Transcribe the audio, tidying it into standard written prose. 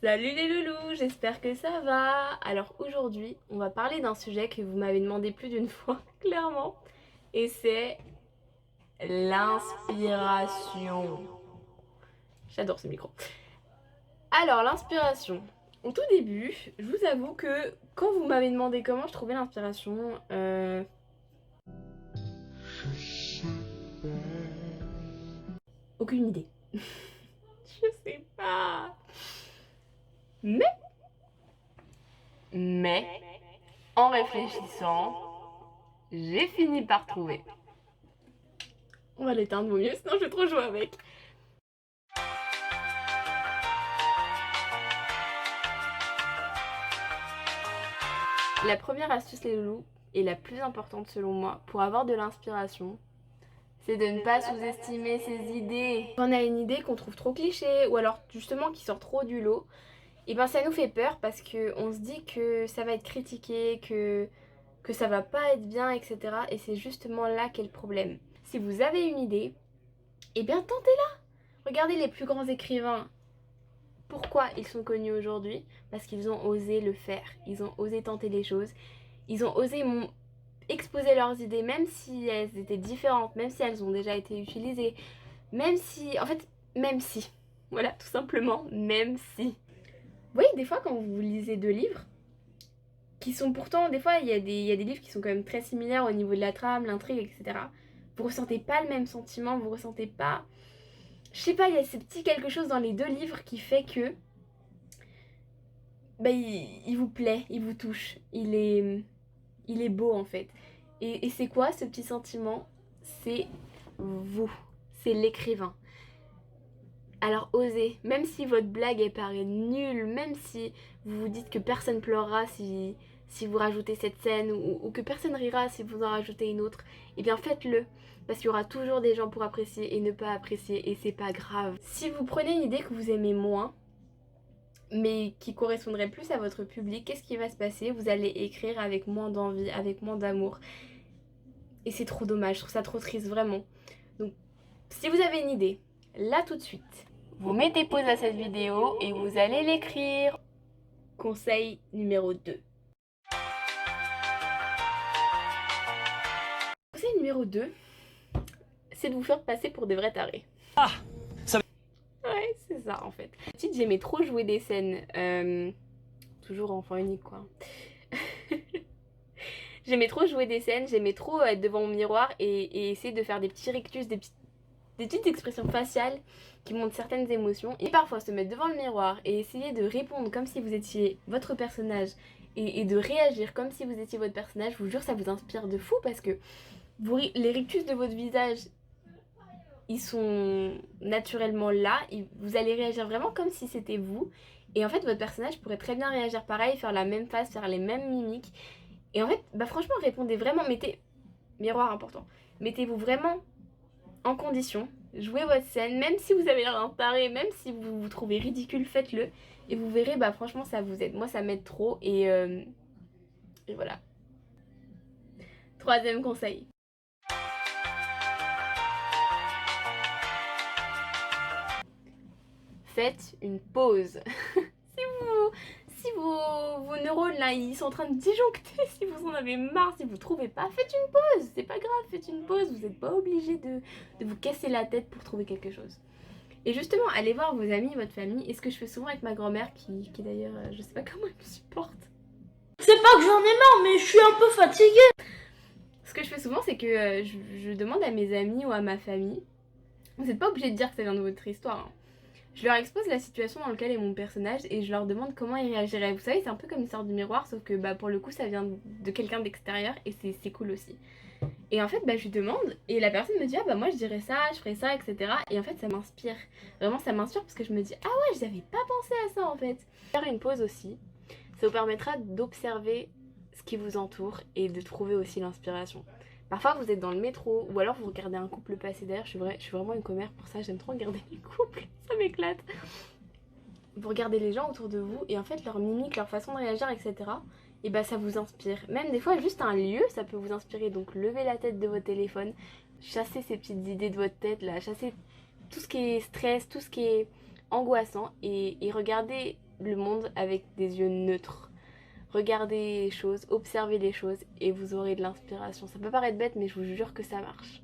Salut les loulous, j'espère que ça va. Alors aujourd'hui, on va parler d'un sujet que vous m'avez demandé plus d'une fois, clairement. Et c'est l'inspiration. J'adore ce micro. Alors l'inspiration. Au tout début, je vous avoue que quand vous m'avez demandé comment je trouvais l'inspiration, aucune idée. Je sais pas. Mais, en réfléchissant, j'ai fini par trouver. On va l'éteindre, vaut mieux, sinon je vais trop jouer avec. La première astuce les loulous, et la plus importante selon moi, pour avoir de l'inspiration, c'est de ne pas sous-estimer ses idées. Quand on a une idée qu'on trouve trop cliché, ou alors justement qui sort trop du lot, et ben ça nous fait peur parce qu'on se dit que ça va être critiqué, que ça va pas être bien, etc. Et c'est justement là qu'est le problème. Si vous avez une idée, et bien tentez-la. Regardez les plus grands écrivains. Pourquoi ils sont connus aujourd'hui? Parce qu'ils ont osé le faire, ils ont osé tenter les choses, ils ont osé exposer leurs idées, même si elles étaient différentes, même si elles ont déjà été utilisées, même si, en fait, même si, voilà, tout simplement, même si. Vous voyez, des fois, quand vous lisez deux livres, qui sont pourtant, des fois, il y a des livres qui sont quand même très similaires au niveau de la trame, l'intrigue, etc. Vous ressentez pas le même sentiment, vous ressentez pas... Je sais pas, il y a ce petit quelque chose dans les deux livres qui fait que bah, il vous plaît, il vous touche, il est beau en fait. Et c'est quoi ce petit sentiment? C'est vous, c'est l'écrivain. Alors osez, même si votre blague elle paraît nulle, même si vous vous dites que personne pleurera si vous rajoutez cette scène ou que personne rira si vous en rajoutez une autre, eh bien faites-le. Parce qu'il y aura toujours des gens pour apprécier et ne pas apprécier et c'est pas grave. Si vous prenez une idée que vous aimez moins, mais qui correspondrait plus à votre public, qu'est-ce qui va se passer? Vous allez écrire avec moins d'envie, avec moins d'amour. Et c'est trop dommage, je trouve ça trop triste, vraiment. Donc, si vous avez une idée, là tout de suite, vous mettez pause à cette vidéo et vous allez l'écrire. Conseil numéro 2. Conseil numéro 2, c'est de vous faire passer pour des vrais tarés. Ah ça... Ouais, c'est ça en fait. Petite, j'aimais trop jouer des scènes. Toujours enfant unique quoi. J'aimais trop jouer des scènes, j'aimais trop être devant mon miroir et essayer de faire des petits rictus, des petites expressions faciales qui montrent certaines émotions. Et parfois se mettre devant le miroir et essayer de répondre comme si vous étiez votre personnage et de réagir comme si vous étiez votre personnage, je vous jure ça vous inspire de fou parce que les rictus de votre visage, ils sont naturellement là, vous allez réagir vraiment comme si c'était vous. Et en fait votre personnage pourrait très bien réagir pareil, faire la même face, faire les mêmes mimiques. Et en fait, bah franchement, répondez vraiment, miroir important, mettez-vous vraiment en condition, jouez votre scène, même si vous avez l'air d'un taré, même si vous vous trouvez ridicule, faites-le. Et vous verrez, bah franchement, ça vous aide. Moi, ça m'aide trop et voilà. Troisième conseil. Faites une pause. si vos neurones là ils sont en train de disjoncter, si vous en avez marre, si vous trouvez pas, faites une pause, c'est pas grave, faites une pause, vous n'êtes pas obligé de vous casser la tête pour trouver quelque chose. Et justement, allez voir vos amis, votre famille, et ce que je fais souvent avec ma grand-mère qui d'ailleurs, je sais pas comment elle me supporte. C'est pas que j'en ai marre, mais je suis un peu fatiguée. Ce que je fais souvent, c'est que je demande à mes amis ou à ma famille, vous n'êtes pas obligé de dire que ça vient de votre histoire, hein. Je leur expose la situation dans laquelle est mon personnage et je leur demande comment ils réagiraient. Vous savez, c'est un peu comme une sorte de miroir, sauf que bah, pour le coup, ça vient de quelqu'un d'extérieur et c'est cool aussi. Et en fait, bah, je lui demande et la personne me dit, ah bah moi je dirais ça, je ferais ça, etc. Et en fait, ça m'inspire. Vraiment, ça m'inspire parce que je me dis, ah ouais, j'avais pas pensé à ça en fait. Faire une pause aussi, ça vous permettra d'observer ce qui vous entoure et de trouver aussi l'inspiration. Parfois vous êtes dans le métro ou alors vous regardez un couple passer derrière, je suis vraiment une commère pour ça, j'aime trop regarder les couples, ça m'éclate. Vous regardez les gens autour de vous et en fait leur mimique, leur façon de réagir, etc. Et bah ça vous inspire. Même des fois juste un lieu ça peut vous inspirer, donc levez la tête de votre téléphone, chassez ces petites idées de votre tête là, chassez tout ce qui est stress, tout ce qui est angoissant et regardez le monde avec des yeux neutres. Regardez les choses, observez les choses et vous aurez de l'inspiration. Ça peut paraître bête mais je vous jure que ça marche.